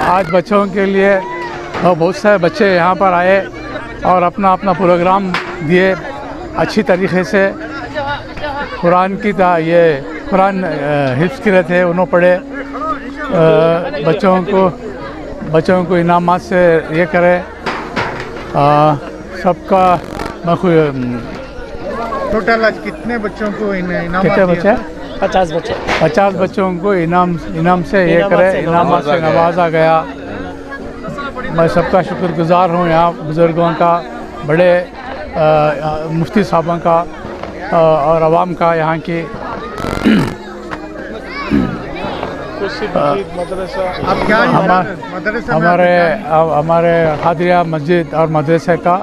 آج بچوں کے لیے بہت سارے بچے یہاں پر آئے اور اپنا اپنا پروگرام دیے اچھی طریقے سے. قرآن کی یہ قرآن حفظ کر رہے تھے, انہوں پڑھے. بچوں کو انعامات سے یہ کرے. سب کا ٹوٹل آج کتنے بچوں کو انعامات کتنے بچے؟ 50 بچوں کو انعام سے یہ کرے, انعامات سے نوازا گیا. میں سب کا شکر گزار ہوں, یہاں بزرگوں کا, بڑے مفتی صاحبوں کا اور عوام کا یہاں کی. ہمارے قادریہ مسجد اور مدرسے کا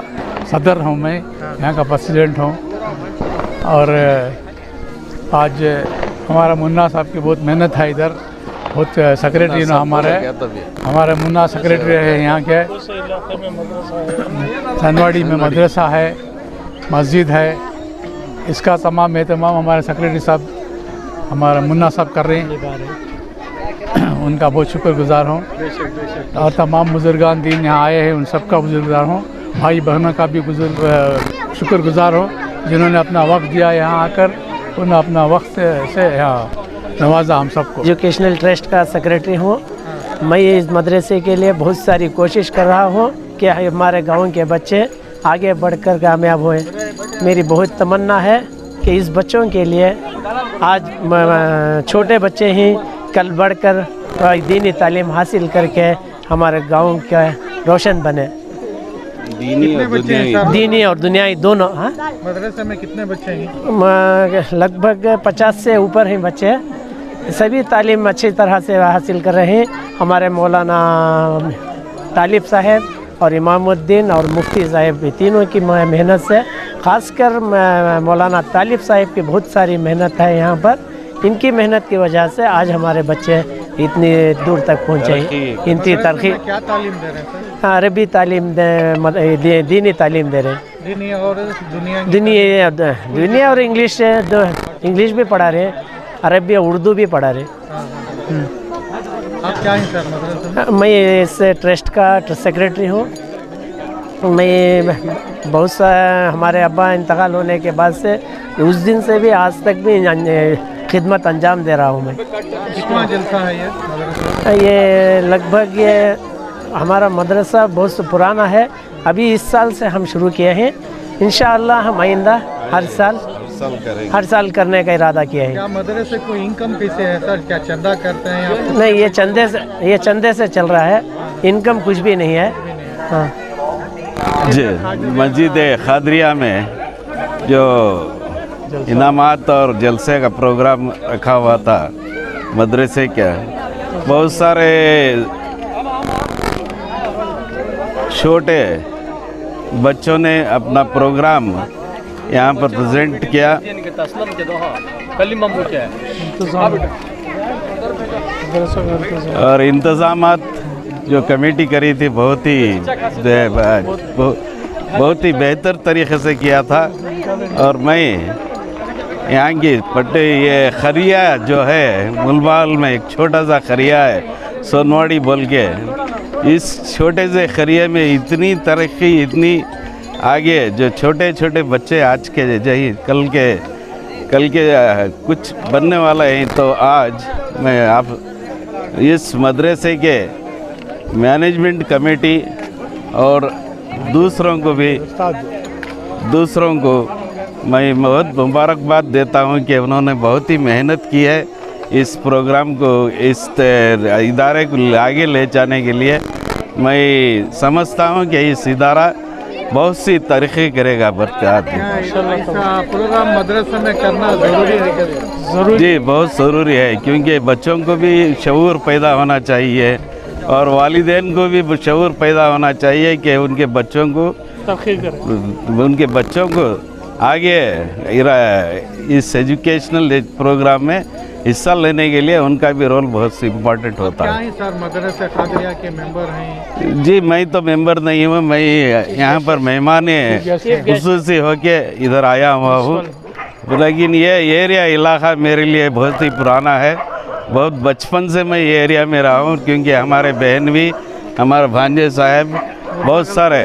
صدر ہوں میں, یہاں کا پریزیڈنٹ ہوں. اور آج ہمارا منا صاحب کی بہت محنت ہے ادھر, بہت سیکریٹری نا ہمارے منا سیکریٹری ہے یہاں کے. سنواڑی میں مدرسہ ہے, مسجد ہے, اس کا تمام اہتمام ہمارے سیکریٹری صاحب ہمارا منا صاحب کر رہے ہیں. ان کا بہت شکر گزار ہوں. اور تمام بزرگان دین یہاں آئے ہیں, ان سب کا گزار ہوں. بھائی بہنوں کا بھی شکر گزار ہوں جنہوں نے اپنا وقت دیا یہاں آ کر. انہوں نے اپنا وقت سے یہاں نوازا ہم سب کو. ایجوکیشنل ٹرسٹ کا سیکریٹری ہوں. میں اس مدرسے کے لیے بہت ساری کوشش کر رہا ہوں کہ ہمارے گاؤں کے بچے آگے بڑھ کر کامیاب ہوئے. میری بہت تمنا ہے کہ اس بچوں کے لیے آج چھوٹے بچے ہی کل بڑھ کر دینی تعلیم حاصل کر کے ہمارے گاؤں کا روشن بنے. دینی اور دنیائی دونوں. مدرسے میں کتنے بچے ہیں؟ لگ بھگ 50 سے اوپر ہیں بچے. سبھی تعلیم اچھی طرح سے حاصل کر رہے ہیں. ہمارے مولانا طالب صاحب اور امام الدین اور مفتی صاحب تینوں کی محنت سے, خاص کر مولانا طالب صاحب کی بہت ساری محنت ہے یہاں پر. ان کی محنت کی وجہ سے آج ہمارے بچے اتنی دور تک پہنچے ہیں. ان کی ترقی. کیا تعلیم دے رہے ہیں؟ عربی تعلیم دینی تعلیم دے رہے ہیں. دینی اور دنیا اور انگلش بھی پڑھا رہے ہیں, عربی اور اردو بھی پڑھا رہے ہیں. آپ کیا ہیں سر مدرسے میں؟ میں اس ٹرسٹ کا سیکریٹری ہوں. میں بہت سا ہمارے ابا انتقال ہونے کے بعد سے اس دن سے بھی آج تک بھی خدمت انجام دے رہا ہوں میں. کتنا جلسہ ہے یہ مدرسہ؟ یہ لگ بھگ ہمارا مدرسہ بہت پرانا ہے. ابھی اس سال سے ہم شروع کیے ہیں. انشاءاللہ ہم آئندہ ہر سال کرنے کا ارادہ کیا ہے. کیا مدرسے کو انکم کیسے ہے سر؟ کیا چندہ کرتے ہیں آپ؟ نہیں, یہ چندے سے چل رہا ہے. انکم کچھ بھی نہیں ہے. ہاں جی, مسجد قادریہ میں جو انعامات اور جلسے کا پروگرام رکھا ہوا تھا مدرسے کا, بہت سارے چھوٹے بچوں نے اپنا پروگرام یہاں پر پریزنٹ کیا. اور انتظامات جو کمیٹی کری تھی بہت ہی بہتر طریقے سے کیا تھا. اور میں یہاں کی یہ خریہ جو ہے ملبال میں ایک چھوٹا سا خریہ ہے سونواڑی بول کے, اس چھوٹے سے خریہ میں اتنی ترقی, اتنی آگے جو چھوٹے چھوٹے بچے آج کے کل کے کچھ بننے والا ہیں. تو آج میں آپ اس مدرسے کے مینجمنٹ کمیٹی اور دوسروں کو میں بہت مبارکباد دیتا ہوں کہ انہوں نے بہت ہی محنت کی ہے اس پروگرام کو, اس ادارے کو آگے لے جانے کے لیے. میں سمجھتا ہوں کہ اس ادارہ بہت سی ترقی کرے گا. پروگرام مدرسے میں کرنا ضروری ہے. جی, بہت ضروری ہے, کیونکہ بچوں کو بھی شعور پیدا ہونا چاہیے اور والدین کو بھی شعور پیدا ہونا چاہیے کہ ان کے بچوں کو آگے اس ایجوکیشنل پروگرام میں حصہ لینے کے لیے ان کا بھی رول بہت امپورٹنٹ ہوتا ہے. کیا ہیں سر مدرسہ قادریہ کے ممبر ہیں؟ جی, میں تو ممبر نہیں ہوں, میں یہاں پر مہمان خصوصی ہو کے ادھر آیا ہوا ہوں. لیکن یہ ایریا علاقہ میرے لیے بہت ہی پرانا ہے بہت بچپن سے میں یہ ایریا میں رہا ہوں کیونکہ ہمارے بہن بھی ہمارے بھانجے صاحب بہت سارے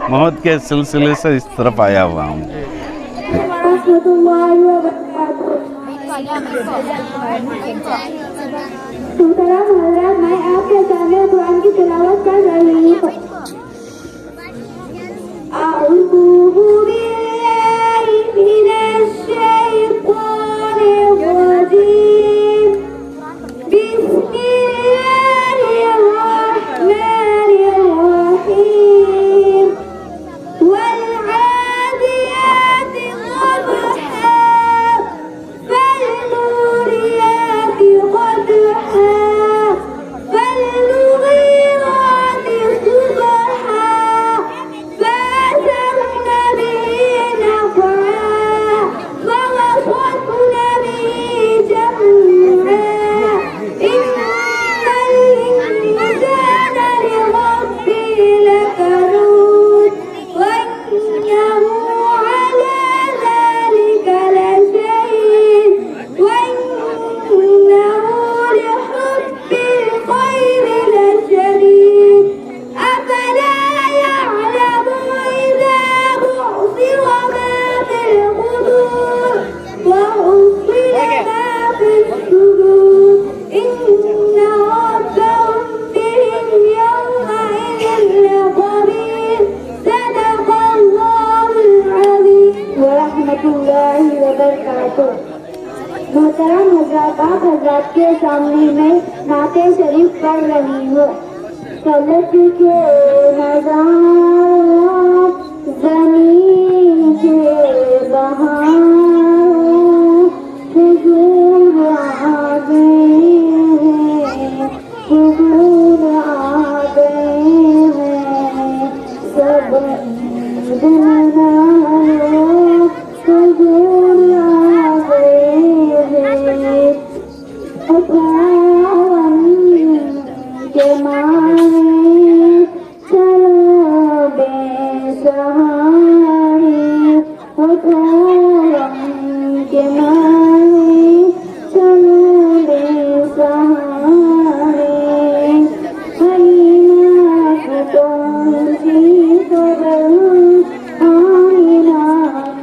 محبت کے سلسلے سے اس طرف آیا ہوا ہوں حضرات میں آپ کے سامنے قرآن کی تلاوت کر رہی ہوں اعوذ باللہ من الشیطان الرجیم بسم اللہ الرحمن الرحیم والعادیات ضبحا فالموريات قدحا فالمغيرات صبحا فأثرن به نقعا فوسطن به جمعا إن الإنسان لربه لكنود وإنه على ذلك لشهيد وإنه لحب الخير لشديد أفلا يعلم إذا بعثر ما في القبور وحصل ما في الصدور إن ربهم بهم يومئذ لخبير صدق الله العظيم ورحمة الله وبركاته محترم حضرات آپ حضرات کے سامنے میں نعت شریف پڑھ رہی ہوں فلک کے نظاروں زمین کے بہاروں حضور آ گئے ہیں حضور آ گئے ہیں سب عید مناؤ حضور آ گئے ہیں اکرام کے مانے چلو بے سہارے اکرام کے مانے چلو بے سہارے حلیمہ کی کون سی خبر آئینہ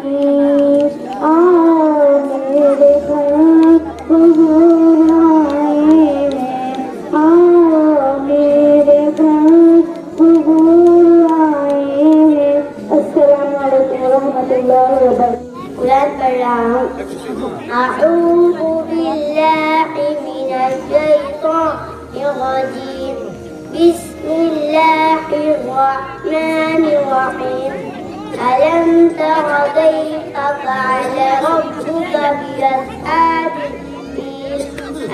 کی آؤ میرے گھر حضور آئے ہیں آؤ میرے گھر حضور آئے ہیں السلام علیکم ورحمۃ اللہ وبرکاتہ قرآن پڑھ رہا ہوں اعوذ باللہ من الشیطان الرجیم بسم اللہ الرحمن الرحیم ألم تر كيف فعل ربك بأصحاب الفيل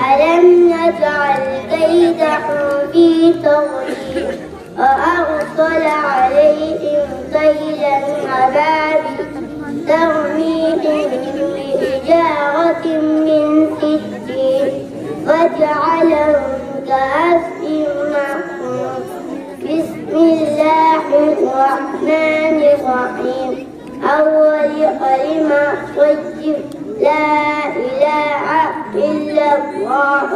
ألم نجعل كيدهم في تضليل وأرسل عليهم سيلا أبابيل ترميهم بحجارة من سجيل وجعلهم كعصف مأكول بسم الله الرحمن الرحيم أول كلمة طيب لا إله إلا الله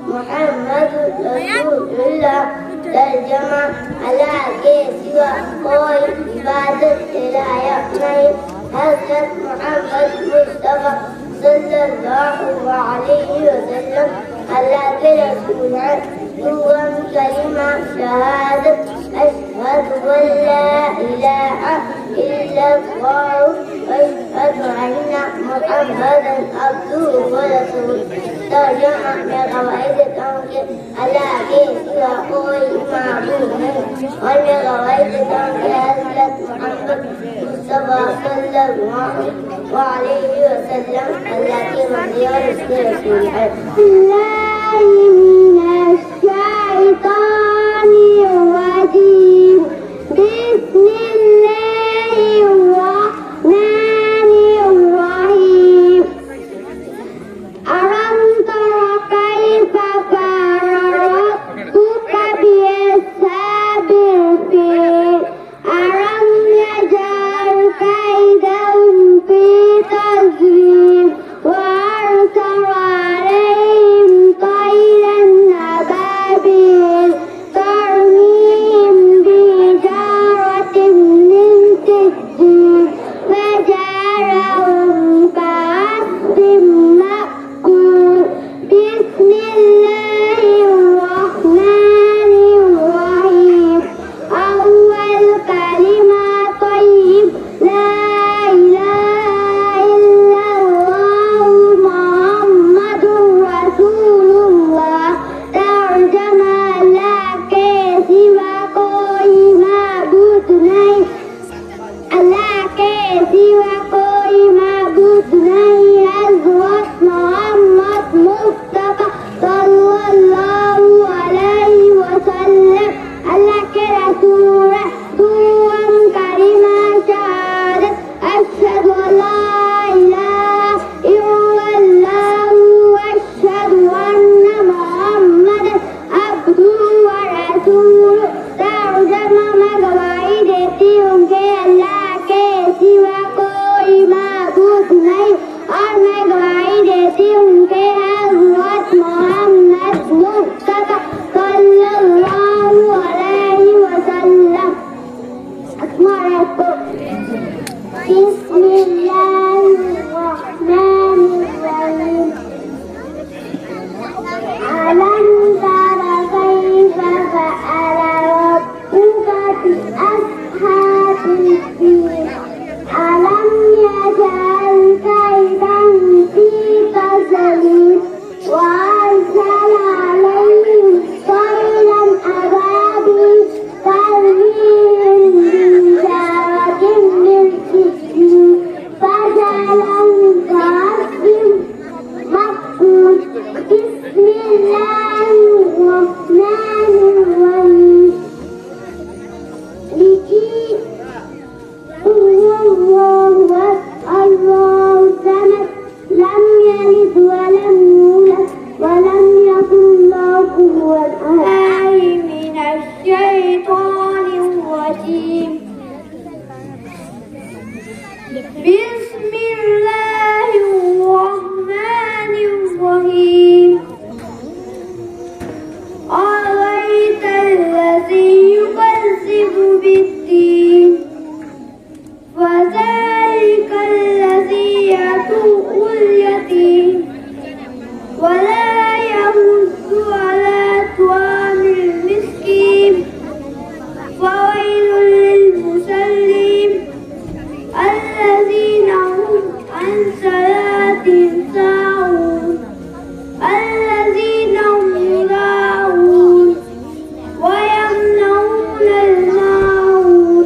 محمد رسول الله ترجمہ اللہ کے سوا کوئی عبادت لائق نہیں حضرت محمد مصطفیٰ صلی اللہ علیہ وسلم اللہ کے رسول ہیں دوم کلمہ شہادت اشہد ان لا الہ الا اللہ واشہد ان محمدا عبدہ ورسولہ ترجمہ میں گواہی دیتا ہوں کہ اللہ کے سوا کوئی معبود نہیں اور میں گواہی دیتا ہوں کہ حضرت محمد مصطفیٰ صلی اللہ علیہ وسلم اللہ کے بندے اور اس کے رسول ہیں الشيطان الرجيم بسم الله الرحمن الرحيم ألم تر كيف فعل ربك بأصحاب الفيل ألم يجعل كيدهم في تضليل وأرسل المصطفى صلى الله عليه وسلم. السلام عليكم. بسم الله الرحمن الرحيم. ألم تر كيف فعل ربك بأصحاب الفيل ألم يجعل كيدهم في تضليل وأرسل عليهم طيرا أبابيل ترميهم بحجارة من سجيل فجعلهم كعصف مأكول. بسم الله الرحمن الرحيم. هو الله الله الصمد لم يلد ولم يولد ولم يكن له كفوا أحد. من الشيطان الرجيم. بسم الله الرحمن الرحيم. أرأيت الذي يكذب بالدين فذلك الذي يدعو اليتيم ولا يحض على طعام المسكين فويل للمصلين الذين هم عن صلاتهم ساهون الذين هم يراءون ويمنعون الماعون.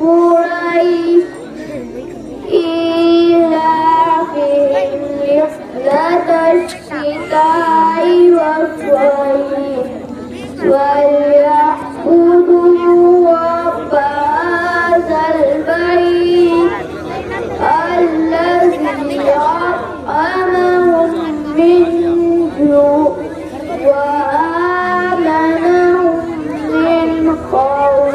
قريش إيلافهم رحلة الشتاء والصيف وليعبدوا رب هذا البيت الذي أطعمهم من جوع وآمنهم من خوف.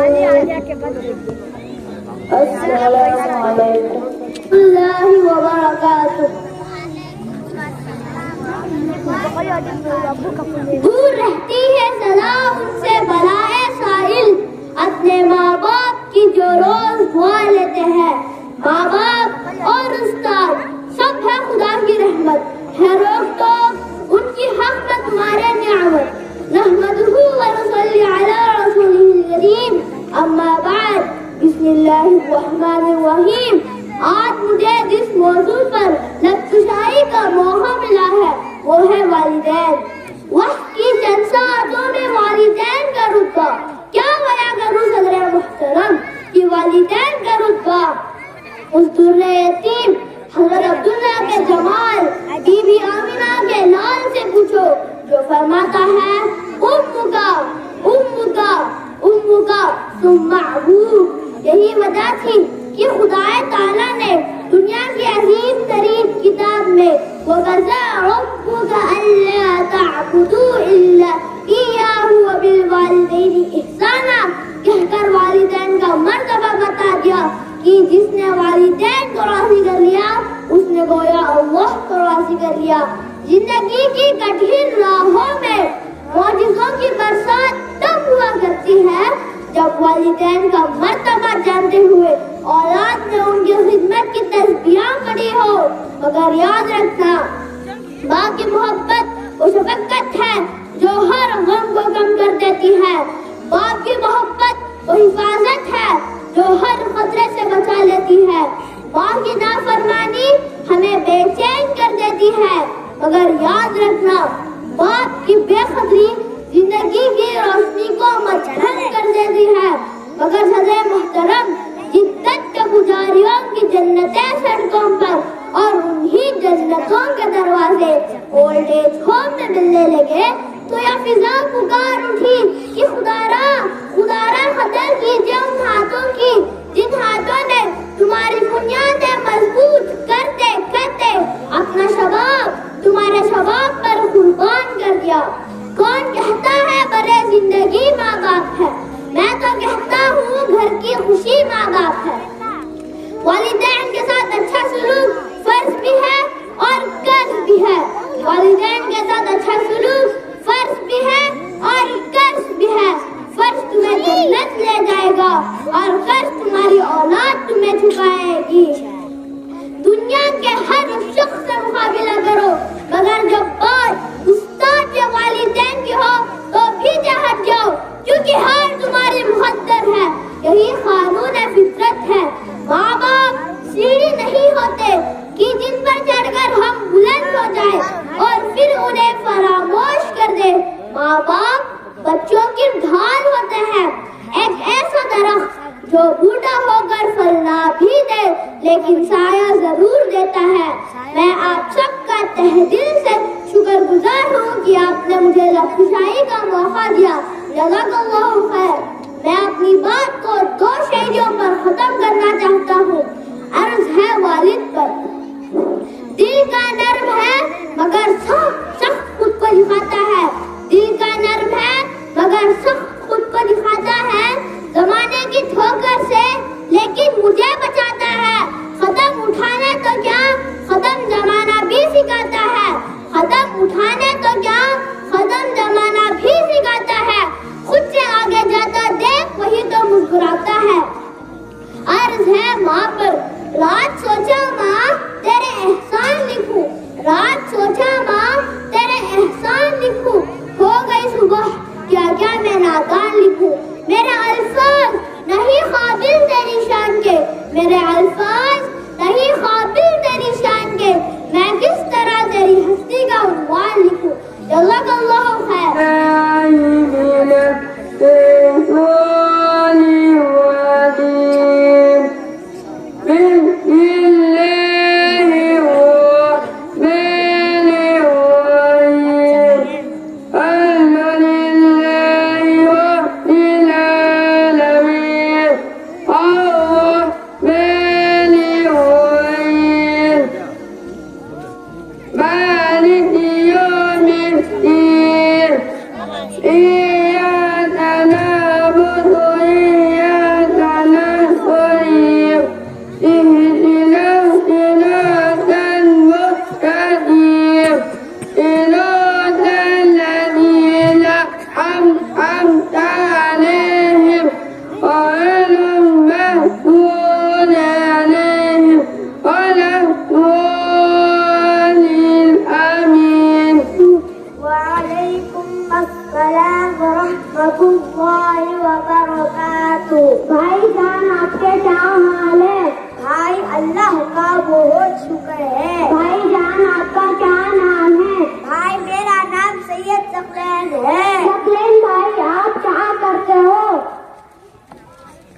السلام علیکم اللہ وبرکاتہ. دور رہتی ہے سزا ان سے بلائے سائل اپنے ماں باپ کی جو روز دعا لیتے ہیں. ماں باپ اور استاد سب ہے خدا کی رحمت ہے روک ٹوک ان کی حق میں تمہارے نعمت. نحمدہ ونصلی علی رسولہ الکریم. اما بعد. بسم اللہ الرحمن الرحیم. آج مجھے جس موضوع پر لفظائی کا موقع ملا ہے وہ ہے والدین. وقت کی چند ساعتوں میں والدین کا رتبہ کیا بیان کروں صدر محترم کہ والدین کا رتبہ اس در یتیم حضرت عبداللہ کے جمال بی بی آمینہ کے لال سے پوچھو جو فرماتا ہے ام کا ثم ابوک. یہی وجہ تھی کہ خدا تعالیٰ نے دنیا کی عظیم ترین کتاب میں وَقَضَىٰ رَبُّكَ أَلَّا تَعْبُدُوا إِلَّا إِيَّاهُ وَبِالْوَالِدَيْنِ إِحْسَانًا کہہ کر والدین کا مرتبہ بتا دیا کہ جس نے والدین کو راضی کر لیا اس نے گویا اللہ کو راضی کر لیا. زندگی کی کٹھن راہوں میں معجزوں کی برسات تب ہوا کرتی ہے جب والدین کا مرتبہ جانتے ہوئے اولاد نے ان کی خدمت کی تسبیح پڑھی ہو. مگر یاد رکھنا ماں کی محبت وہ شفقت ہے جو ہر غم کو کم کر دیتی ہے. باپ کی محبت وہ حفاظت ہے جو ہر خطرے سے بچا لیتی ہے. ماں کی نافرمانی ہمیں بے چین کر دیتی ہے. مگر یاد رکھنا باپ کی بے قدری زندگی کی روشنی کو مجھول کر دیتی ہے. مگر صدر محترم جدت کے پجاریوں کی جنتیں سڑکوں پر اور انہی جنتوں کے دروازے وہ ملنے لگے تو یا فضا پکار اٹھی کہ خدارا قدر کیجیے ان ہاتھوں کی جن ہاتھوں نے تمہاری بنیادیں مضبوط کرتے کرتے اپنا شباب تمہارے شباب پر قربان کر دیا. کون کہتا ہے برے زندگی ماں باپ ہے؟ میں تو کہتا ہوں گھر کی خوشی ماں باپ ہے. والدین کے ساتھ اچھا سلوک فرض بھی ہے اور قرض بھی ہے. والدین کے ساتھ اچھا سلوک فرض بھی ہے اور قرض بھی ہے. فرض تمہیں جنت لے جائے گا اور قرض تمہاری اولاد تمہیں چھپائے گی. دنیا کے ہر شخص سے مقابلہ کرو مگر جب بات استاد یا والدین کی ہو تو پیچھے ہٹ جاؤ کیونکہ ہار تمہاری مقدر ہے. یہی قانون فطرت ہے. ماں باپ سیڑھی نہیں ہوتے کہ جن پر چڑھ کر ہم بلند ہو جائیں اور پھر انہیں فراموش کر دیں. ماں باپ بچوں کی ڈھال ہوتے ہیں. ایک ایسا درخت جو بوڑھا ہو کر پھل نہ بھی دے لیکن سایہ ضرور دیتا ہے. میں آپ سب کا تہ دل سے شکر گزار ہوں کہ آپ نے مجھے لفظائی کا موقع دیا. جزاک اللہ خیر. میں اپنی بات کو 2 شعریوں پر ختم کرنا چاہتا ہوں. عرض ہے والد پر. دل کا نرم ہے مگر سخت خود کو دکھاتا ہے. دل کا نرم ہے مگر سخت خود کو دکھاتا ہے. زمانے کی ٹھوکر سے لیکن مجھے بچاتا ہے. قدم اٹھانا تو کیا قدم زمانہ بھی سکھاتا ہے. قدم اٹھانا تو کیا قدم زمانہ بھی سکھاتا ہے. خود سے آگے جاتا دیکھ وہی تو مسکراتا ہے. عرض ہے ماں پر. رات سوچا ماں تیرے احسان لکھوں. رات سوچا ماں تیرے احسان لکھوں. ہو گئی صبح کیا کیا میں نادان لکھوں. میرے الفاظ نہیں قابل تیری شان کے. میرے الفاظ نہیں قابل تیری شان کے. میں کس طرح تیری ہستی کا عنوان لکھوں. جزاک اللہ خیر. بھائی جان آپ کے کیا حال ہے؟ بھائی اللہ کا بہت شکر ہے. بھائی جان آپ کا کیا نام ہے؟ بھائی میرا نام سید ثقلین ہے. ثقلین بھائی آپ کیا کرتے ہو؟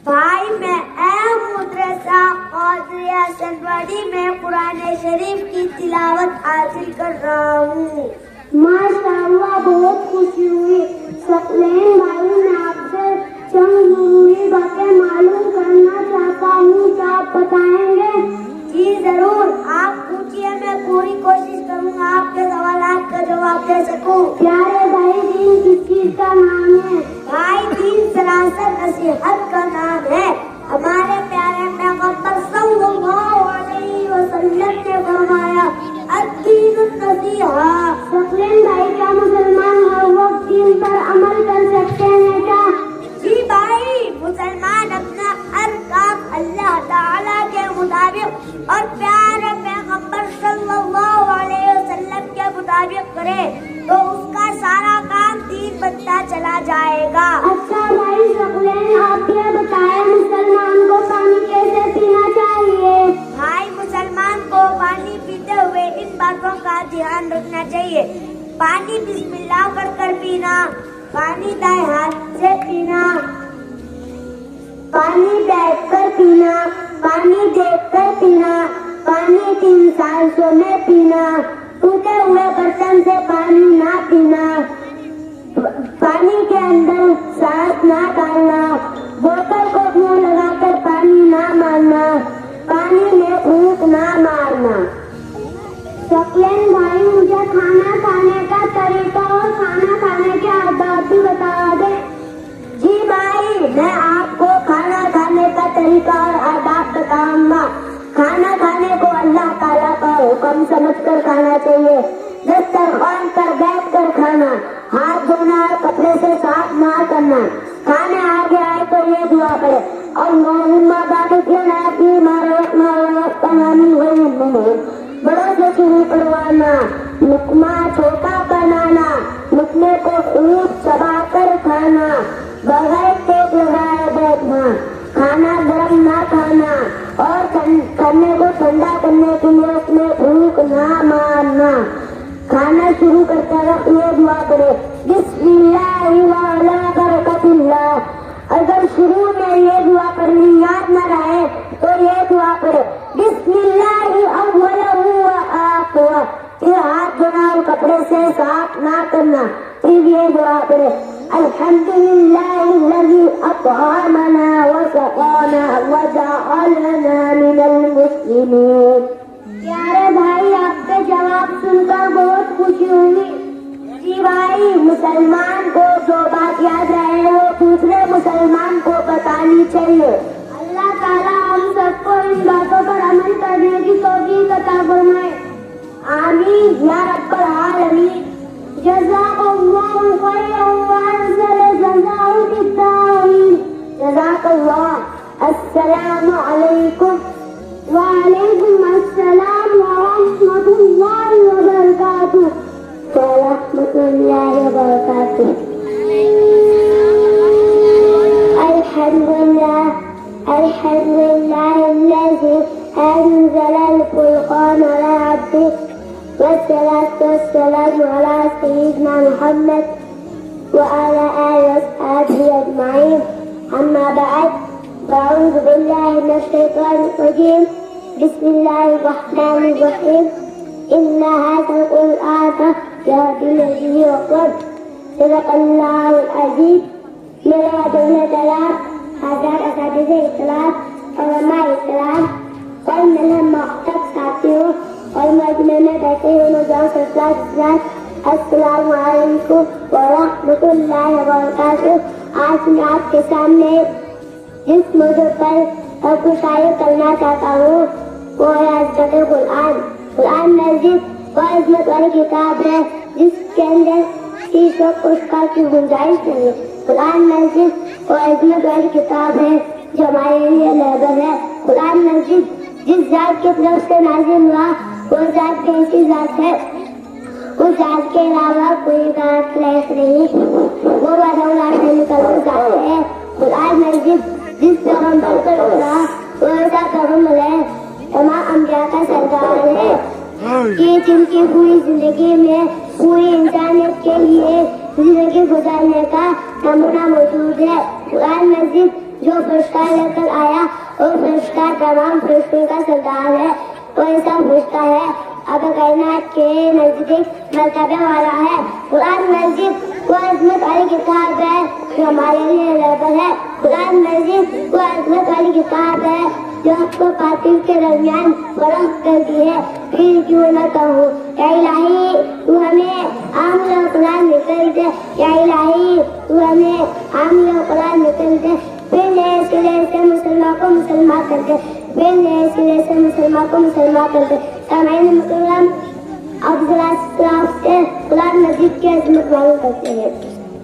بھائی میں اہم مدرسہ قادریہ سنواڑی میں قرآن شریف کی تلاوت حاصل کر رہا ہوں. ماشاء اللہ بہت خوشی ہوئی. ثقلین بھائی میں آپ سے چند ضروری باتیں معلوم کرنا چاہتا ہوں. کیا آپ بتائیں گے؟ جی ضرور آپ پوچھیے. میں پوری کوشش کروں گا آپ کے سوالات کا جواب دے سکوں. پیارے بھائی دین کس چیز کا نام ہے؟ بھائی دین سراسر نصیحت کا نام ہے. ہمارے پیارے پیغمبر صلی اللہ علیہ وسلم نے فرمایا الدین النصیحہ. ثقلین بھائی کیا مسلمان ہر وقت دین پر عمل کر سکتے ہیں کیا؟ جی بھائی مسلمان اپنا ہر کام اللہ تعالیٰ کے مطابق اور پیارے پیغمبر صلی اللہ علیہ وسلم کے مطابق کرے تو اس کا سارا کام دین بنتا چلا جائے گا. اچھا بھائی ثقلین آپ یہ بتائیں مسلمان کو پانی کیسے پینا چاہیے؟ بھائی مسلمان کو پانی پیتے ہوئے ان باتوں کا دھیان رکھنا چاہیے. پانی بسم اللہ پڑھ کر پینا. پانی دائیں ہاتھ سے پینا. پانی بیٹھ کر پینا. پانی دیکھ کر پینا. پانی 3 سانسوں میں پینا. ٹوٹے ہوئے برتن سے پانی نہ پینا, پانی کے اندر سانس نہ ڈالنا, بوتل کو منہ لگا کر پانی نہ مارنا, پانی میں پھونک نہ مارنا. شکلین بھائی مجھے کھانا کھانے کا طریقہ اور کھانا کھانے کے آداب بھی بتا دیں. جی بھائی, میں آپ کو کھانا کھانے کا طریقہ اور آداب بتاؤں گا. کھانا کھانے کو اللہ تعالیٰ کا حکم سمجھ کر کھانا چاہیے. دسترخوان پر بیٹھ کر کھانا, ہاتھ دھونا اور کپڑے سے صاف نہ کرنا. کھانے آگے آئے تو یہ دعا کرے, اللہم بارک لنا فیما رزقنا ورزقنا من غیر منہ. بڑوں سے شروع کروانا, لقمہ چھوٹا بنانا, لقمے کو خوب چبا کر کھانا, بغیر ٹیک لگائے بیٹھنا, کھانا گرم نہ کھانا, اور کھانے کو ٹھنڈا کرنے کے لیے اس میں پھونک نہ مارنا. کھانا شروع کرتے وقت یہ دعا کرے, بسم اللہ وعلی برکت اللہ. اگر شروع میں یہ دعا کرنی یاد نہ رہے تو یہ دعا کرے, بسم اللہ اولہ وآخرہ. پھر ہاتھ دھونا اور کپڑے سے صاف نہ کرنا. پھر یہ دعا کرے, الحمدللہ الذی اطعمنا وسقانا وجعلنا من المسلمین. پیارے بھائی, آپ کے جواب سن کر بہت خوشی ہوئی. جی بھائی, مسلمان کو جو بات یاد رہے وہ دوسرے مسلمان کو بتانی چاہیے. اللہ تعالیٰ ہم سب کو ان باتوں پر عمل کرنے کی توفیق عطا فرمائے. آمین یا رب العالمین. جزاک اللہ خیرا وانزل جزاء الدارین. جزاک اللہ. السلام علیکم. وعلیکم السلام ورحمۃ اللہ وبرکاتہ. ورحمۃ اللہ وبرکاتہ. الحمد للہ الذی انزل الفرقان علی عبدہ والصلاة والسلام علی سیدنا محمد وعلی آلہ وصحبہ اجمعین. اما بعد, فاعوذ باللہ من الشیطان الرجیم. بسم اللہ الرحمن الرحیم. ان هذا القرآن یہدی للتی هی اقوم. صدق اللہ العظیم. میرے عزیز طلاب, حضرات اساتذہ اسلام, علماء اسلام اور میرے محترم ساتھیوں اور مجمع میں بیٹھے ہوئے نوجوان ساتھیوں, السلام علیکم ورحمۃ اللہ وبرکاتہ. آج میں آپ کے سامنے جس موضوع پر گفتگو کرنا چاہتا ہوں وہ ہے عظمت قرآن. قرآن مجید وہ عظمت والی کتاب ہے جس کے اندر کسی کو شکا کی گنجائش نہیں. قرآن مجید وہ عظمت والی کتاب ہے جو ہمارے لیے رہبر ہے. قرآن مجید جس ذات کی طرف سے نازل ہوا وہ ذات کیسی ذات ہے, اس ذات کے علاوہ کوئی ذات لائق نہیں, وہ بدولہ سے نکل ذات ہے. قرآن مجید جس پیغمبر پر اترا وہ ایسا پیغمبر ہے, تمام انبیاء کا سردار ہے, کہ جن کی پوری زندگی میں پوری انسانیت کے لیے زندگی گزارنے کا نمونہ موجود ہے. قرآن مجید جو فرشتہ لے کر آیا وہ فرشتہ تمام فرشتوں کا سردار ہے. وہ ایسا فرشتہ ہے اب کائنات کے نزدیک مرتبہ والا ہے. قرآن مجید وہ عظمت والی کتاب ہے جو ہمارے لیے رہبر ہے. قرآن مجید وہ عظمت والی کتاب ہے جو آپ کو باطل کے درمیان فرق کرتی ہے. پھر کیوں نہ کہوں, یا الہی تو ہمیں عامل قرآن نکل دے, یا الہی تو ہمیں عامل قرآن نکل دے. پھر نئے سرے سے مسلمان کو مسلمان کر دے, پھر نئے سرے سے مسلمان کو مسلمان کر دے. سامعین مکرم, اب ذرا اسلاف سے قرآن مجید کی عظمت معلوم کرتے ہیں.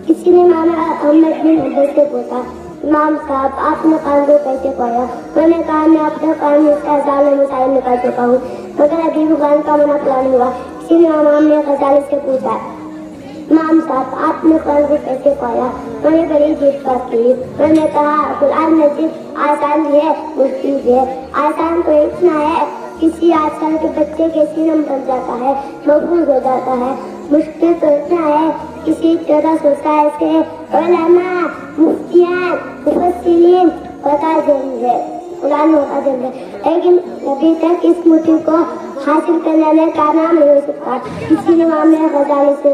کسی نے امام احمد بن حنبل سے پوچھا, امام صاحب آپ نے قرآن کو کیسے پڑھا؟ میں نے کہا میں اپنے قرآن میں اس کا ہزار مسائل نکال چکا ہوں, مگر ابھی بھی قرآن کا منع نہیں ہوا. کسی نے امام نے غزالی سے پوچھا, امام صاحب آپ نے قرآن کو کیسے پڑھا؟ میں نے بڑی عجیب بات کی. میں نے کہا قرآن مجید آسان بھی ہے مشکل بھی ہے. آسان تو اتنا ہے کسی 8 سال کے بچے کے سینہ میں بن جاتا ہے, محفوظ ہو جاتا ہے. مشکل تو اتنا ہے کسی 1400 سال سے علماء, مفتیان, مفسرین بتا دیں گے قرآن بتا دیں گے, لیکن ابھی تک اس مٹھی کو حاصل کرنے میں کامیاب نہیں ہو سکتا. کسی نے امام غزالی سے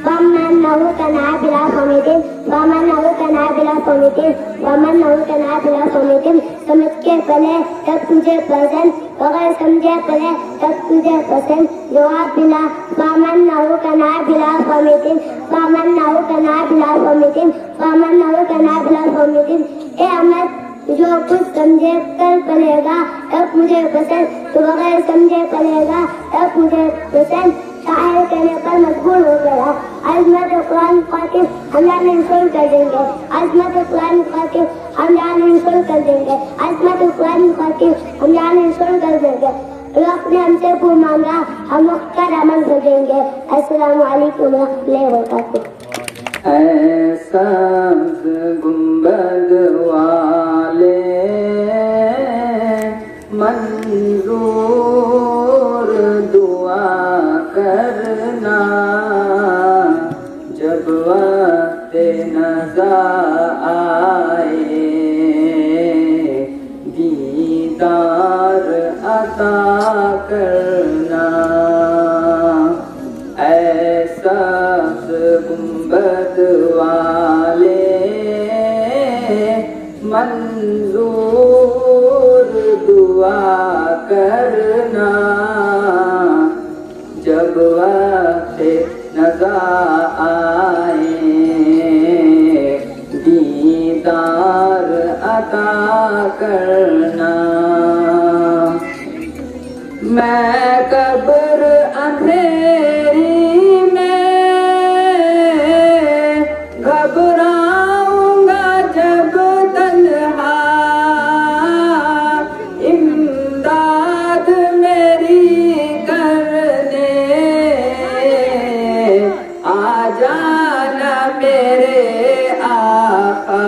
ومن له كنا بلا صمتين ومن له كنا بلا صمتين ومن له كنا بلا صمتين سمجھ کے پڑھے تب تجھے پسند، بغیر سمجھے پڑھے تب تجھے پسند۔ جواب ملا، ومن له كنا بلا صمتين ومن له كنا بلا صمتين ومن له كنا بلا صمتين۔ اے احمد، جو کچھ سمجھے کر پڑھے گا تب مجھے پسند، تو بغیر سمجھے پڑھے گا تب مجھے پسند۔ شاعر کہنے پر مجبور ہو گیا، عظمت قرآن خاطر ہم جان انشور کر دیں گے، عظمت قرآن خاطر ہم جان انشور کر دیں گے، عظمت قرآن خاطر ہم جان انشور کر دیں گے۔ وقت نے ہم سے پور مانگا، ہم وقت کا عمل کر دیں گے۔ السلام علیکم و رحمۃ اللہ وبرکاتہ۔ اے سبز گنبد والے منظور دعا کرنا، جب وقت نزا آئے دیدار عطا کرنا۔ اے سبز گنبد والے منظور دعا کرنا، جب وقت نزا آئے دیدار عطا کرنا۔ میں قبر اندھیری میں گھبراؤں گا جب تنہا، امداد میری کرنے آ جانا میرے آقا۔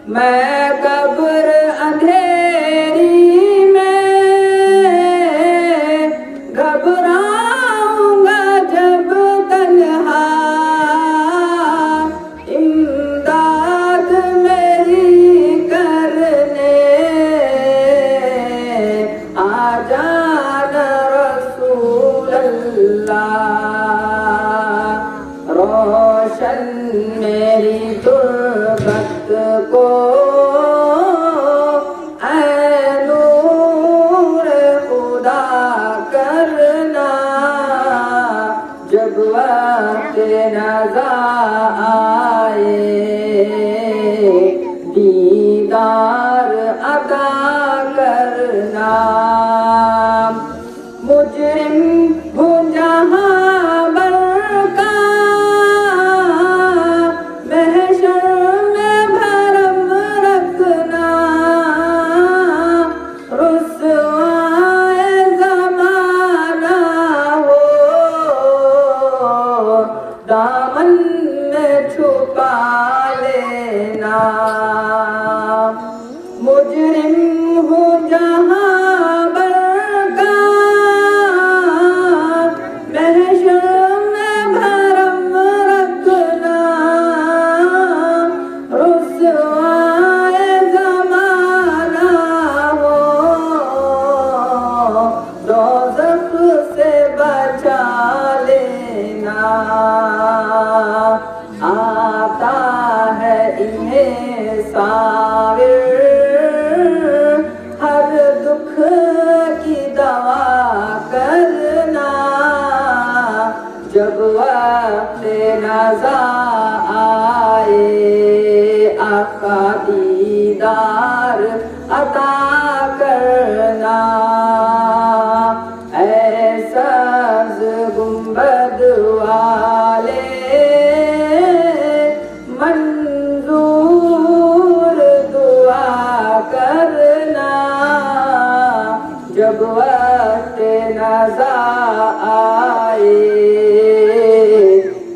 میں قبر اندھیری میں گھبراؤں گا جب تنہا، امداد میری کرنے آ جانا رسول اللہ۔ روشن میری تربت کو اے نور خدا کرنا، جب وقت نزا آئے دیدار عطا کرنا۔ مجرم ہوں جہاں بر کا محشر میں بھرم رکھنا، رسوائے زمانہ ہو دامن میں چھپا لینا۔ مجرم ہوں جہاں بر کا محشر میں بھرم رکھنا، رسوائے زمانہ ہو دوزخ سے بچا لینا۔ آتا ہے انہیں ساور ہر دکھ کی دوا کرنا، جب وقت نزا آئے آقا دیدار عطا کرنا۔ اے سبز گنبد والے منظور دعا کرنا، جب وقت نزا آئے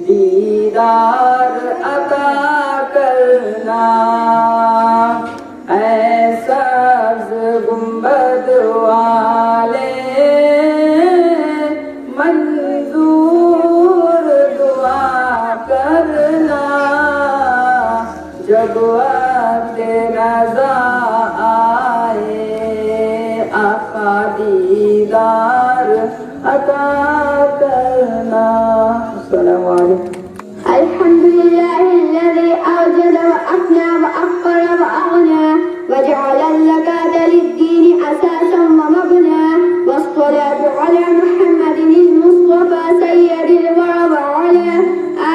دیدار عطا کرنا۔ اے سبز گنبد دیدار عطا کرنا. السلام علیکم. الحمد لله الذي أوجد وأفنى وأفقر وأغنى وجعل الزكاة للدين أساسا ومبنى والصلاة على محمد المصطفى سيد الورى وعلى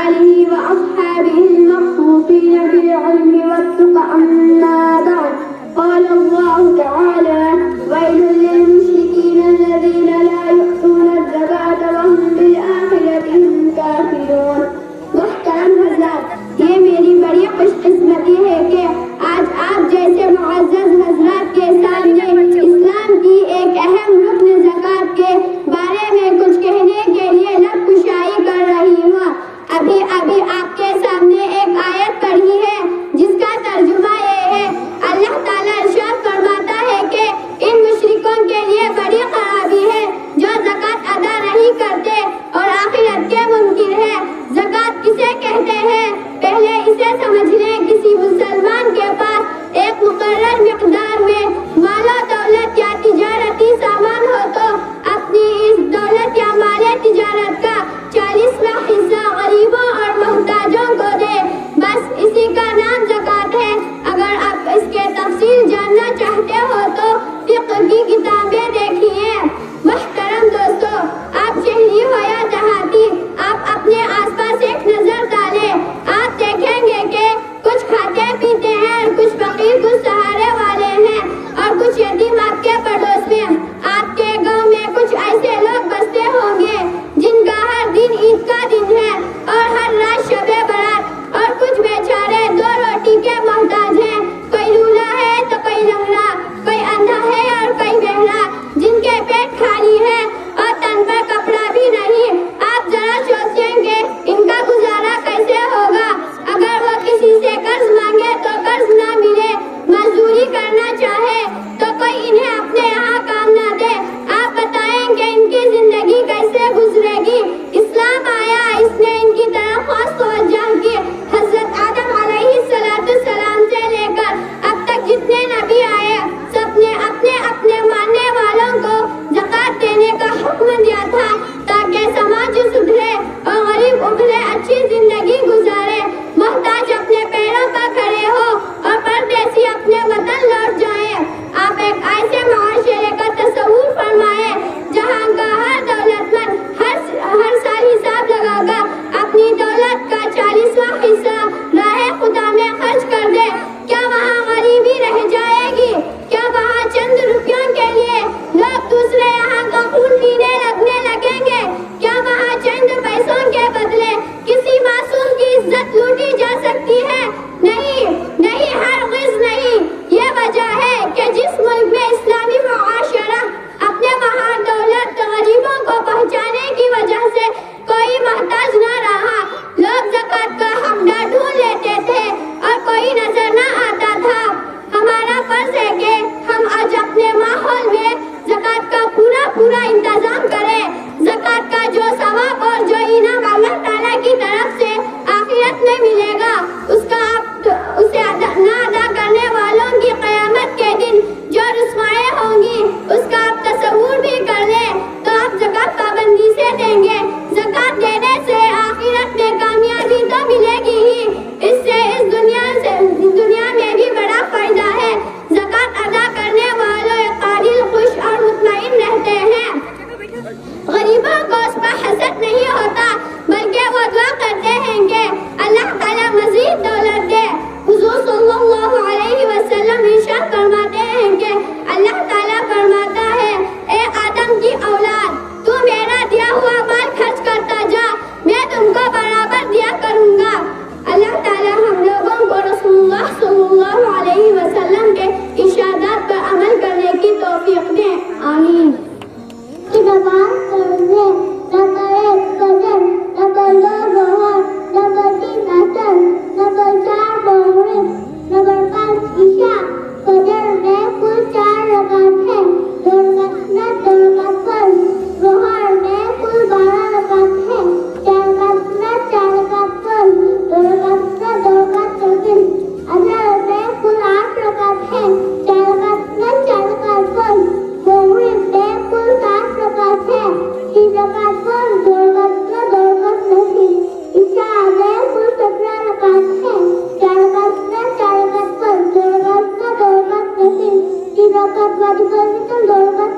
آله وأصحابه المخصوصين بالعلم والتقى. أما بعد قال الله تعالى ويل للمشركين الذين لا يؤتون الزكاة وهم بالآخرة هم كافرون. محترم حضرات، یہ میری بڑی خوش قسمتی ہے کہ آج آپ جیسے معزز حضرات کے سامنے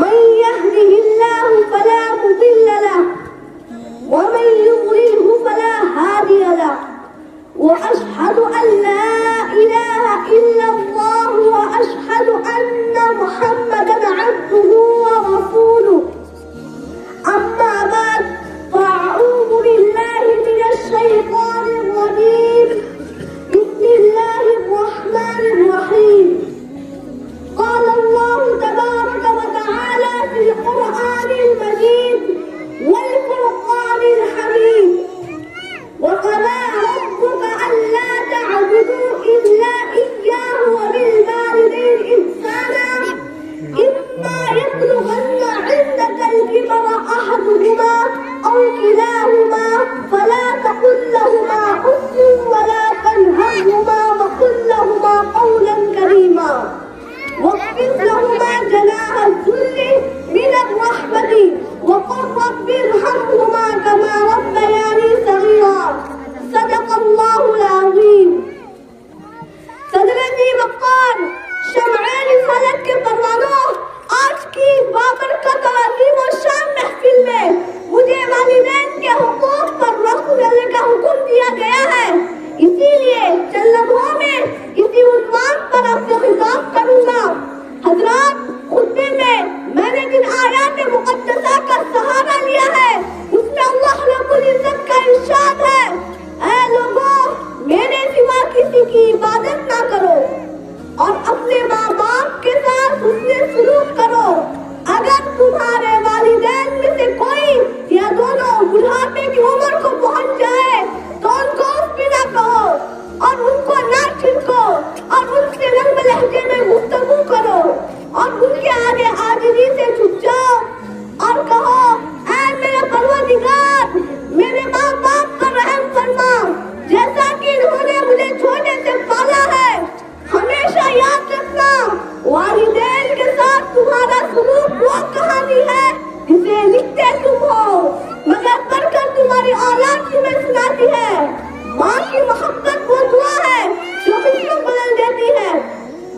من يهده الله فلا مضل له ومن يضلله فلا هادي له وأشهد أن لا إله إلا الله وأشهد أن محمدا عبده ورسوله أما بعد فأعوذ بالله من الشيطان الرجيم بسم الله الرحمن الرحيم قال الله تبارك وتعالى في القرآن المجيد والفرقان الحميد وقضى ربك ألا تعبدوا إلا إياه وبالوالدين إحسانا إما يبلغن عندك الكبر أحدهما أو كلاهما فلا تقل لهما أف ولا تنهرهما وقل لهما قولا كريما واخفض لهما جناح الذل من الرحمة وقل رب ارحمهما كما ربياني صغيرا صدق الله العظيم صدرني وقار شمعان فلک کے پروانوں آج کی بابرکت اور عظیم و شان محفل میں مجھے والدین کے حقوق پر وقت دینے کا حکم دیا گیا ہے اسی لیے چند لمحوں میں اسی عنوان پر آپ سے خطاب کروں گا حضرات خطبے میں نے جن آیات مقدسہ کا سہارا لیا ہے اس میں اللہ رب العزت کا ارشاد ہے اے لوگوں میرے سوا کسی کی عبادت نہ کرو اور اپنے ماں باپ کے ساتھ حسن سلوک کرو اگر تمہارے والدین میں سے کوئی یا دونوں بڑھاپے کی عمر کو پہنچ جائے تو ان کو اف بھی نہ کہو اور ان کو نہ چھڑکو اور ان سے نرم لہجے میں گفتگو کرو اور ان کے آگے عاجزی سے جھک جاؤ اور کہو اے میرے پروردگار میرے ماں باپ پر رحم فرما جیسا کہ انہوں نے مجھے چھوٹے سے پالا ہے ہمیشہ یاد رکھنا والدین کے ساتھ تمہارا سلوک وہ کہانی ہے جسے لکھتے تم ہو مگر پڑھ کر تمہاری اولاد تمہیں سناتی ہے ماں کی محبت وہ دعا ہے جو خوشیوں بدل دیتی ہے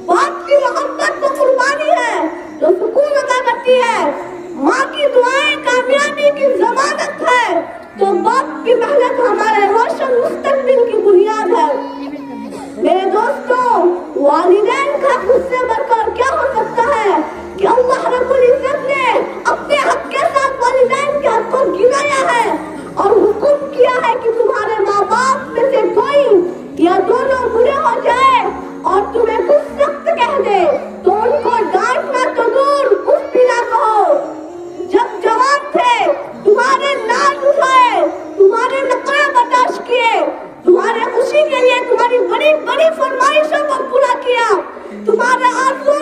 باپ کی محبت وہ قربانی ہے جو سکون عطا کرتی ہے ماں کی دعائیں کامیابی کی ضمانت ہے تو باپ کی محنت ہمارے روشن مستقبل کی بنیاد ہے میرے دوستوں والدین کا خود سے بڑھ کر کیا ہو سکتا ہے کہ اللہ رب العزت نے اپنے حق کے ساتھ والدین کے حق کو گنایا ہے اور حکم کیا ہے کہ تمہارے ماں باپ میں سے کوئی یا دونوں برے ہو جائے اور تمہیں کچھ سخت کہہ دے تو ان کو ڈانٹنا تو دور کچھ بھی نہ کہو جب جوان تھے تمہارے ناز اٹھائے تمہارے نقرے برداشت کیے تمہارے خوشی کے لیے تمہاری بڑی بڑی فرمائشوں کو پورا کیا تمہارے آرزوؤں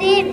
3,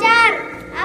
4,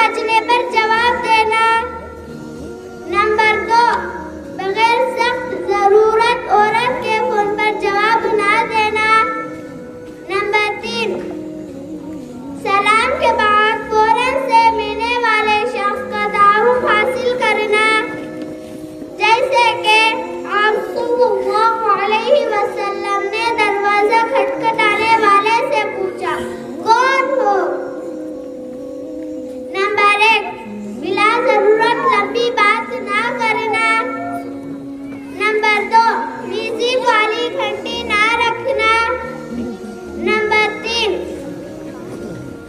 بچنے پر جواب دینا. نمبر 2, بغیر سخت ضرورت عورت کے فون پر جواب نہ دینا. نمبر 3, سلام کے بعد فوراً سے ملنے والے شخص کا تعارف حاصل کرنا. جیسے کہ آپ صلی اللہ علیہ وسلم نے دروازہ کھٹکھٹانے والے سے پوچھا, کون ہو؟ نمبر 1, بلا ضرورت لمبی بات نہ کرنا. نمبر 2, میوزک والی گھنٹی نہ رکھنا. نمبر 3,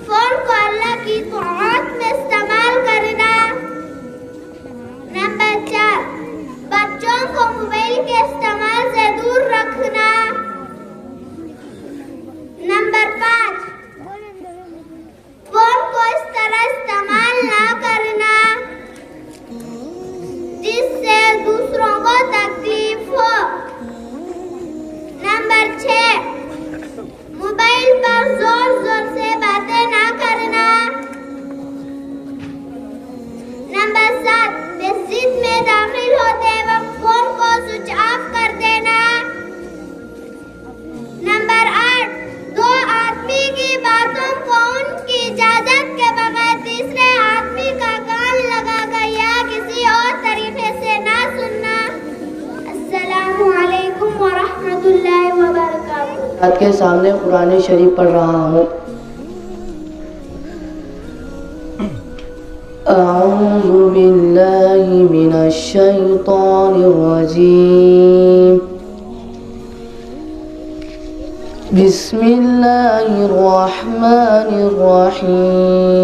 فون کو اللہ کی طاعت میں استعمال کرنا. نمبر 4, بچوں کو موبائل کے استعمال سے دور رکھنا. نمبر 5, فون کو اس طرح استعمال نہ کرنا جس سے دوسروں کو تکلیف ہو. نمبر 6, موبائل پر زور زور سے باتیں نہ کرنا. نمبر 7, مسجد میں داخل ہوتے وقت فون کو سوئچ آف کر دینا. نمبر 8, 2 آدمی کی باتوں کو ان کی اجازت کے بغیر تیسرے آدمی کا کان لگا کر یا کسی اور طریقے سے نہ سننا. السلام علیکم ورحمۃ اللہ وبرکاتہ. آپ کے سامنے قرآن شریف پڑھ رہا ہوں. اعوذ باللہ من الشیطان الرجیم. بسم اللہ الرحمن الرحیم.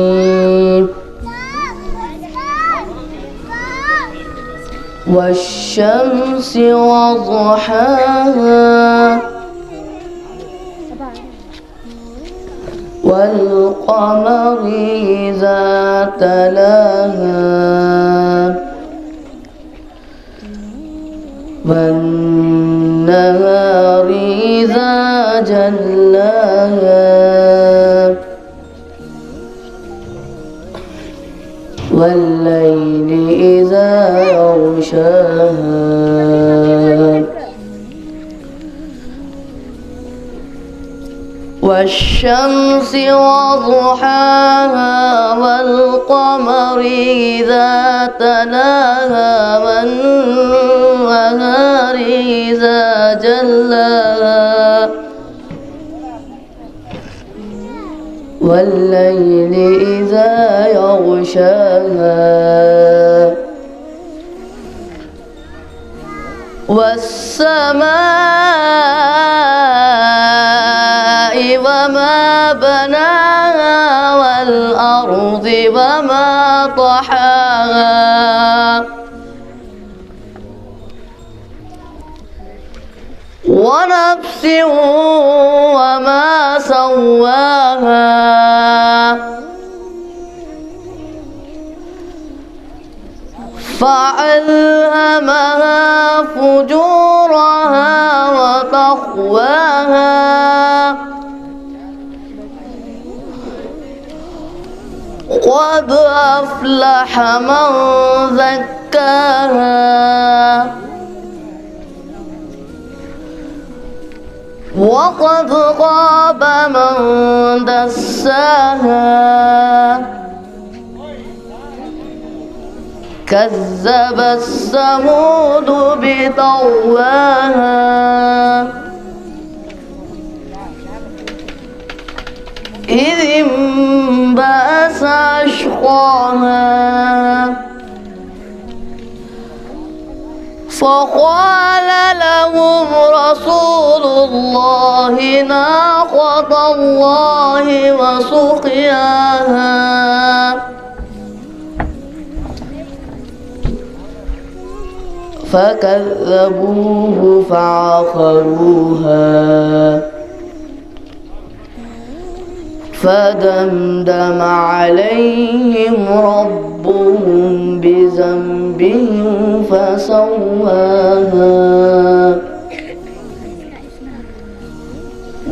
والشمس وضحاها والقمر إذا تلاها والنهار إذا جلاها والليل إذا يغشاها والشمس وضحاها والقمر إذا تلاها والنهار إذا جلاها والليل إذا يغشاها والسماء وما بناها والأرض وما طحاها ونفس وما سواها فألهمها فجورها وتقواها قد أفلح من زكاها وقد خاب من دساها كذب الثمود بطغواها إذ انبعث أشقاها فقال لهم رسول الله ناقة الله وسقياها فكذبوه فعقروها فدمدم عليهم ربهم بذنبهم فسواها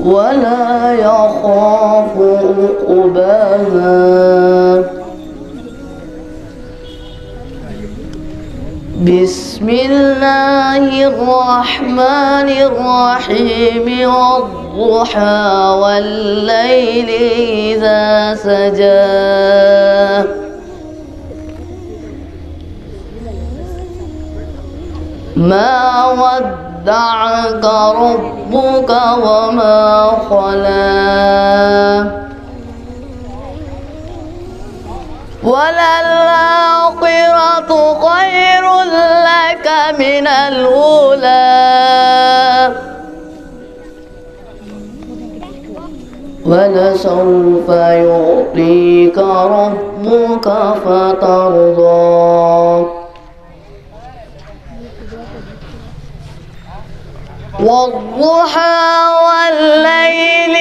ولا يخاف عقباها بسم الله الرحمن الرحيم والضحى والليل إذا سجى ما ودعك ربك وما خلا وللآخرة خير لك من الأولى ولسوف يعطيك ربك فترضى والضحى والليل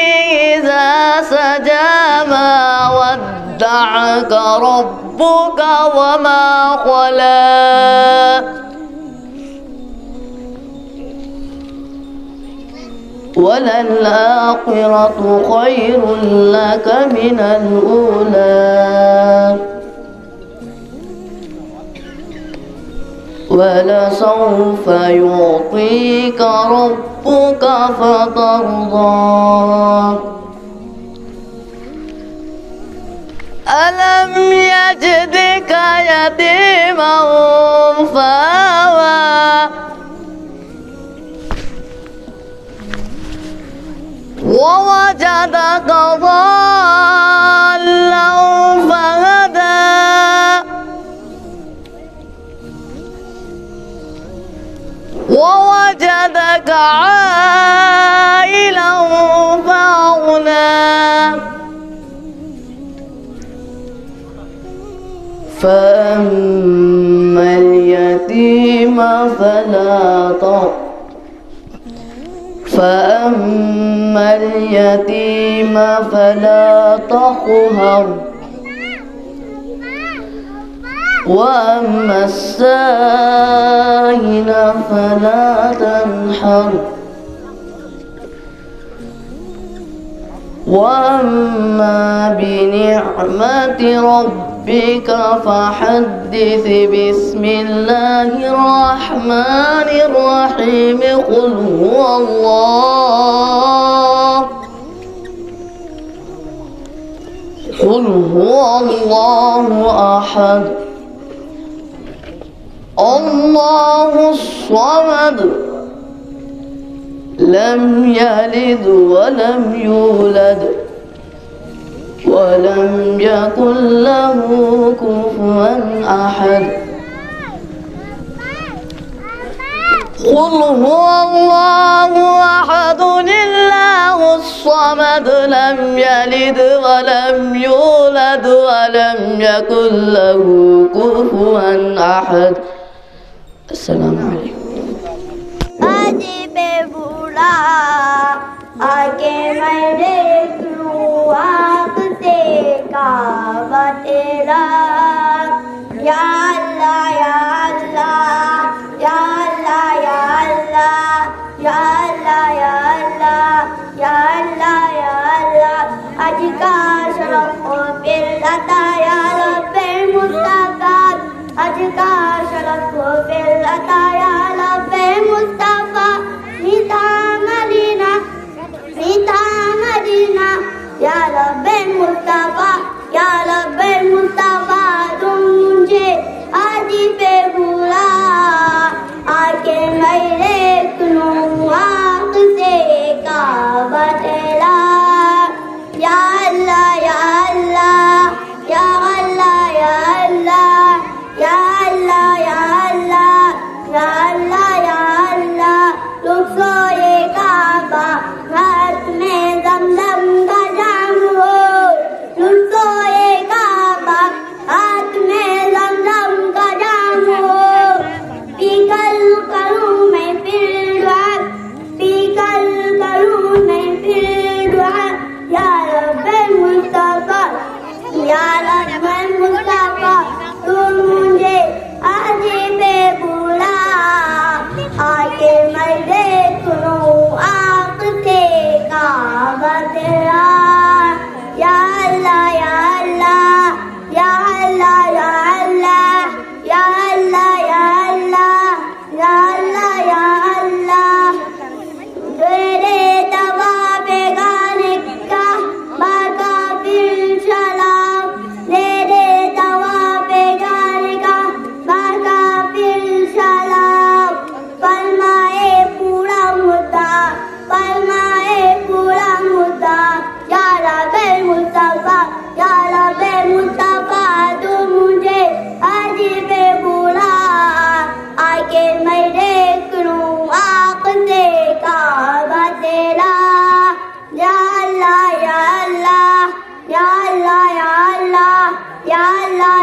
إذا سجى ما ودعك ربك وما خلا وللآخرة خير لك من الأولى ولسوف يعطيك ربك فترضى ألم يجدك يتيما فآوى ووجدك ضالا فهدى ووجدك عائلا فأغنى فأما اليتيم فلا تقهر وأما السائل فلا تنحر وأما بنعمة ربك فحدث بسم الله الرحمن الرحيم قل هو الله أحد الله الصمد لم يلد ولم يولد ولم يكن له كفوا أحد قل هو الله أحد الله الصمد لم يلد ولم يولد ولم يكن له كفوا أحد السلام عليكم بولا آگے میں دیکھ لوں آنکھ سے کعبہ تیرا یا اللہ یا اللہ یا اللہ یا اللہ یا اللہ یا اللہ یا اللہ یا اللہ آج کا شرف ہو پھر عطا یا رب مصطفیٰ آج کا شرف ہو پھر عطا یا رب مصطفیٰ میٹھا مدینہ یا رب مصطفیٰ یا رب مصطفیٰ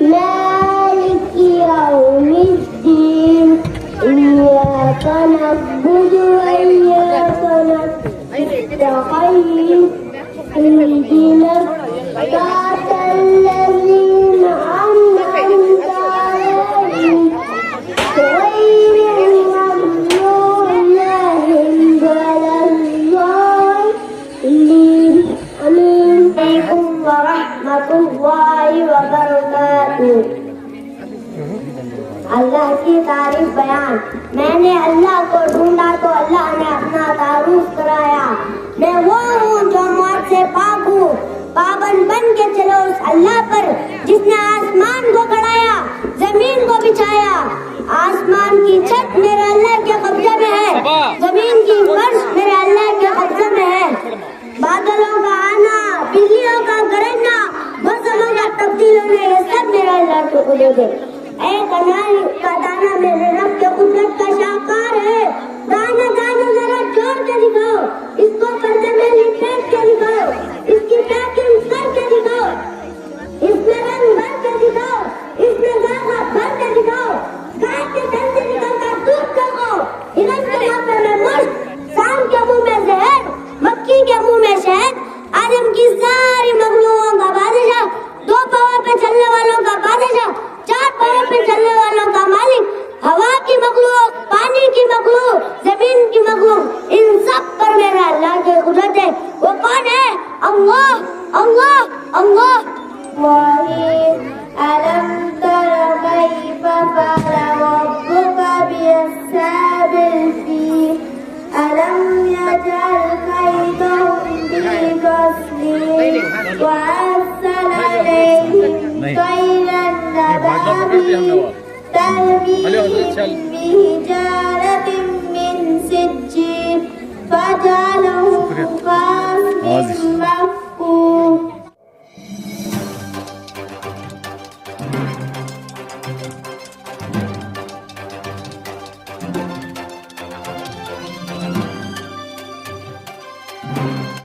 مالك يوم الدين إياك نعبد وإياك نستعين اهدنا الصراط الذين أنعمت عليهم غير المغضوب عليهم ولا الضالين آمين عليكم ورحمة الله وبركاته اللہ کی تعریف بیان میں نے اللہ کو ڈھونڈا تو اللہ نے اپنا تعارف کرایا میں وہ ہوں جو موت سے پاک ہوں پابند بن کے چلو اس اللہ پر جس نے آسمان کو گڑایا زمین کو بچھایا آسمان کی چھت میرے اللہ کے قبضے میں ہے زمین کی فرش میرے اللہ کے قبضے میں ہے بادلوں کا آنا بجلیوں کا گرجنا موسموں کا تبدیل ہونا یہ سب میرے اللہ کے قدرت ہے اے کنائی کا دانا میرے رب کے قدرت کا شاہکار ہے دانا دانا ذرا چھوڑ کے دکھاؤ اس کو پردے میں لپیٹ کے دکھاؤ اس کی پیکنگ کر کے دکھاؤ اس میں رنگ بھر کے دکھاؤ اس میں گاہا بھر کے دکھاؤ گائے کے دن سے نکلتا دودھ دکھاؤ ہرن کے ماتھے میں مشک سام کے منہ میں زہر مکھی کے منہ میں شہد آدم کی ساری مخلوقوں کا بادشاہ دو پاؤں پہ چلنے والوں کا بادشاہ چار پاؤں پہ چلنے والوں کا مالک ہوا کی مخلوق پانی کی مخلوق زمین کی مخلوق ان سب پر میرا اللہ کی قدرت ہے وہ کون ہے اللہ اللہ اللہ ألم تر كيف فعل ربك بأصحاب الفيل ألم يجعل كيدهم في تضليل وأرسل عليهم طيرا أبابيل ترميهم بحجارة من سجيل فجعلهم